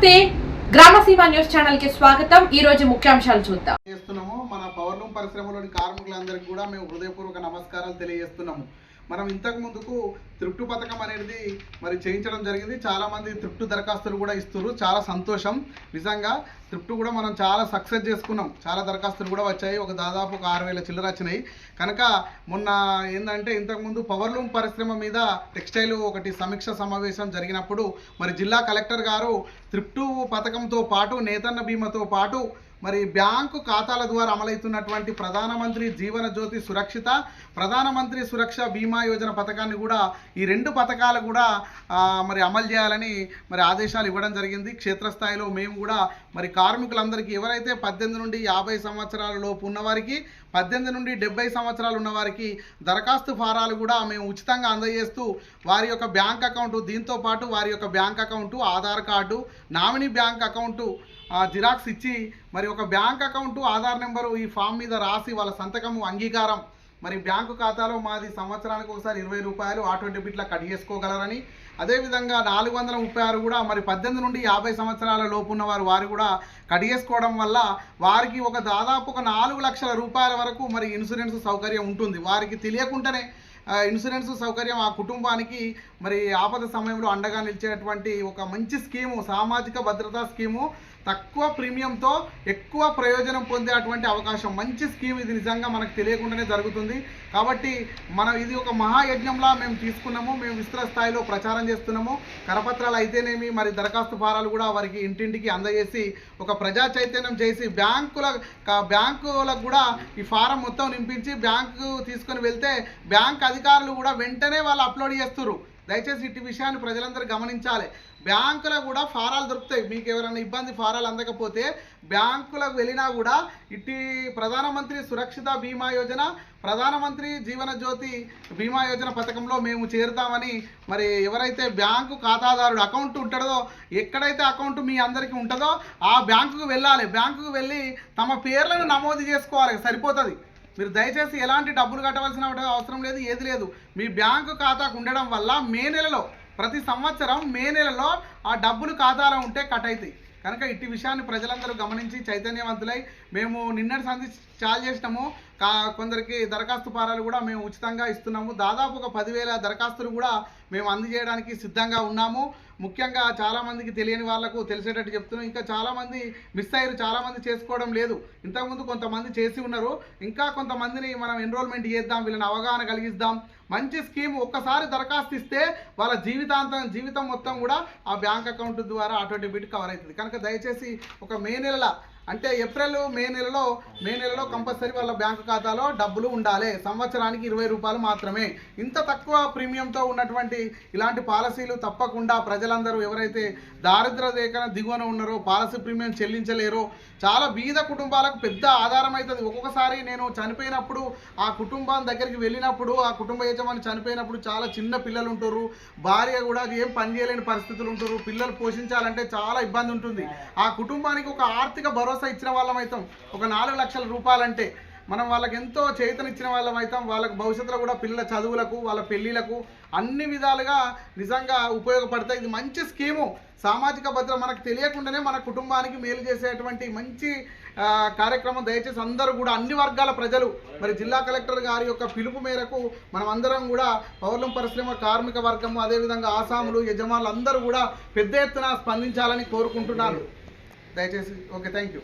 నమస్తే గ్రామసీమ news channel కి స్వాగతం। ఈ రోజు ముఖ్యాంశాలు చూద్దాం। మన పవర్లూమ్ పరిశ్రమలోని కార్మికులందరికీ కూడా మేము హృదయపూర్వక నమస్కారాలు తెలియజేస్తున్నాము। మనం ఇంతకు ముందుకు త్రిప్టు పథకం అనేది మరి చేయించడం జరిగింది। చాలా మంది త్రిప్టు దరఖాస్తులు కూడా ఇస్తారు, చాలా సంతోషం। నిజంగా త్రిప్టు కూడా మనం చాలా సక్సెస్ చేసుకున్నాం, చాలా దరఖాస్తులు కూడా వచ్చాయి, దాదాపు 6000 చిల్లర వచ్చినాయి। కనుక మొన్న ఏంటంటే ఇంతకుముందు పవర్లూమ్ పరిశ్రమ మీద టెక్స్టైల్ ఒకటి సమీక్ష సమావేశం జరిగినప్పుడు మరి జిల్లా కలెక్టర్ గారు త్రిప్టు పథకంతో పాటు నేతన్న బీమాతో పాటు మరి బ్యాంకు ఖాతాల ద్వారా అమలవుతున్నటువంటి ప్రధానమంత్రి జీవన జ్యోతి సురక్షిత, ప్రధానమంత్రి సురక్ష బీమా యోజన పథకాన్ని కూడా ఈ రెండు పథకాలు కూడా మరి అమలు చేయాలని మరి ఆదేశాలు ఇవ్వడం జరిగింది। క్షేత్రస్థాయిలో మేము కూడా మరి కార్మికులందరికీ ఎవరైతే 18 నుండి 50 సంవత్సరాల లోపు ఉన్నవారికి, 18 నుండి 70 సంవత్సరాలు ఉన్నవారికి దరఖాస్తు ఫారాలు కూడా మేము ఉచితంగా అందజేస్తూ వారి యొక్క బ్యాంక్ అకౌంట్, దీంతో పాటు వారి యొక్క bank account, Aadhaar card, nominee bank account xerox ఇచ్చి మరి ఒక బ్యాంక్ అకౌంటు, ఆధార్ నెంబరు ఈ ఫామ్ మీద రాసి వాళ్ళ సంతకము అంగీకారం మరి బ్యాంకు ఖాతాలో మాది సంవత్సరానికి ఒకసారి 20 రూపాయలు ఆటో డెబిట్లా కట్ చేసుకోగలరని, అదేవిధంగా 436 కూడా మరి 18 నుండి 50 సంవత్సరాల లోపు ఉన్నవారు వారు కూడా కట్ చేసుకోవడం వల్ల వారికి దాదాపు 4 లక్షల రూపాయల వరకు మరి ఇన్సూరెన్స్ సౌకర్యం ఉంటుంది। వారికి తెలియకుండానే ఇన్సూరెన్స్ సౌకర్యం ఆ కుటుంబానికి మరి ఆపద సమయంలో అండగా నిలిచేటువంటి ఒక మంచి స్కీము, సామాజిక భద్రతా స్కీము, తక్కువ ప్రీమియంతో ఎక్కువ ప్రయోజనం పొందేటువంటి అవకాశం, మంచి స్కీమ్ ఇది। నిజంగా మనకు తెలియకుండానే జరుగుతుంది కాబట్టి మనం ఇది ఒక మహాయజ్ఞంలా మేము తీసుకున్నాము, మేము విస్తృత స్థాయిలో ప్రచారం చేస్తున్నాము। కరపత్రాలు అయితేనేమి మరి దరఖాస్తు ఫారాలు కూడా వారికి ఇంటింటికి అందజేసి ఒక ప్రజా చైతన్యం చేసి బ్యాంకులకు కూడా ఈ ఫారం మొత్తం నింపించి బ్యాంకు తీసుకొని వెళ్తే బ్యాంక్ అధికారులు కూడా వెంటనే వాళ్ళు అప్లోడ్ చేస్తారు। దయచేసి ఇట్టి విషయాన్ని ప్రజలందరూ గమనించాలి। బ్యాంకులో కూడా ఫారాలు దొరుకుతాయి, మీకు ఎవరైనా ఇబ్బంది ఫారాలు అందకపోతే బ్యాంకులకు వెళ్ళినా కూడా ఇట్టి ప్రధానమంత్రి సురక్షిత బీమా యోజన, ప్రధానమంత్రి జీవన జ్యోతి బీమా యోజన పథకంలో మేము చేరుతామని మరి ఎవరైతే బ్యాంకు ఖాతాదారుడు అకౌంట్ ఉంటుందో, ఎక్కడైతే అకౌంట్ మీ అందరికీ ఉంటుందో ఆ బ్యాంకుకు వెళ్ళాలి। బ్యాంకుకు వెళ్ళి తమ పేర్లను నమోదు చేసుకోవాలి, సరిపోతుంది। మీరు దయచేసి ఎలాంటి డబ్బులు కట్టవలసిన అవసరం లేదు, ఏది లేదు। మీ బ్యాంకు ఖాతాకు ఉండడం వల్ల మే నెలలో, ప్రతి సంవత్సరం మే నెలలో ఆ డబ్బులు ఖాతాలో ఉంటే కట్ అవుతాయి। కనుక ఇట్టి విషయాన్ని ప్రజలందరూ గమనించి చైతన్యవంతులై మేము నిన్నటి సంధి చాలు చేసినాము। కొందరికి దరఖాస్తు ఫారాలు కూడా మేము ఉచితంగా ఇస్తున్నాము। దాదాపు 10,000 దరఖాస్తులు కూడా మేము అందజేయడానికి సిద్ధంగా ఉన్నాము। ముఖ్యంగా చాలామందికి తెలియని వాళ్ళకు తెలిసేటట్టు చెప్తున్నాం। ఇంకా చాలామంది మిస్ అయ్యారు, చాలామంది చేసుకోవడం లేదు। ఇంతకుముందు కొంతమంది చేసి ఉన్నారు, ఇంకా కొంతమందిని మనం ఎన్రోల్మెంట్ చేద్దాం, వీళ్ళని అవగాహన కలిగిద్దాం। మంచి స్కీమ్, ఒక్కసారి దరఖాస్తు ఇస్తే వాళ్ళ జీవితం మొత్తం కూడా ఆ బ్యాంక్ అకౌంట్ ద్వారా ఆటో డెబిట్ కవర్ అవుతుంది। కనుక దయచేసి ఒక మే నెలలో, అంటే ఏప్రిల్ మే నెలలో కంపల్సరీ వాళ్ళ బ్యాంకు ఖాతాలో డబ్బులు ఉండాలి। సంవత్సరానికి 20 రూపాయలు మాత్రమే। ఇంత తక్కువ ప్రీమియంతో ఉన్నటువంటి ఇలాంటి పాలసీలు తప్పకుండా ప్రజలందరూ ఎవరైతే దారిద్ర్య రేఖన దిగువన ఉన్నారో, పాలసీ ప్రీమియం చెల్లించలేరో, చాలా బీద కుటుంబాలకు పెద్ద ఆధారం అవుతుంది। ఒక్కొక్కసారి నేను చనిపోయినప్పుడు ఆ కుటుంబం దగ్గరికి వెళ్ళినప్పుడు, ఆ కుటుంబ యజమాని చనిపోయినప్పుడు చాలా చిన్న పిల్లలు ఉంటారు, భార్య కూడా ఏం పని చేయలేని పరిస్థితులు ఉంటారు, పిల్లలు పోషించాలంటే చాలా ఇబ్బంది ఉంటుంది। ఆ కుటుంబానికి ఒక ఆర్థిక భరోసా ఇచ్చిన వాళ్ళం అవుతాం। ఒక 4 లక్షల రూపాయలంటే మనం వాళ్ళకి ఎంతో చేతనిచ్చిన వాళ్ళం అవుతాం। వాళ్ళకి భవిష్యత్తులో కూడా పిల్లల చదువులకు, వాళ్ళ పెళ్ళిళ్ళకు అన్ని విధాలుగా నిజంగా ఉపయోగపడతాయి। ఇది మంచి స్కీము, సామాజిక భద్రత, మనకు తెలియకుండానే మన కుటుంబానికి మేలు చేసేటువంటి మంచి కార్యక్రమం। దయచేసి అందరూ కూడా, అన్ని వర్గాల ప్రజలు మరి జిల్లా కలెక్టర్ గారి యొక్క పిలుపు మేరకు మనం అందరం కూడా పవర్లూమ్ పరిశ్రమ కార్మిక వర్గము, అదేవిధంగా ఆసాములు, యజమానులు అందరూ కూడా పెద్ద ఎత్తున స్పందించాలని కోరుకుంటున్నాను। దయచేసి ఓకే, థ్యాంక్ యూ।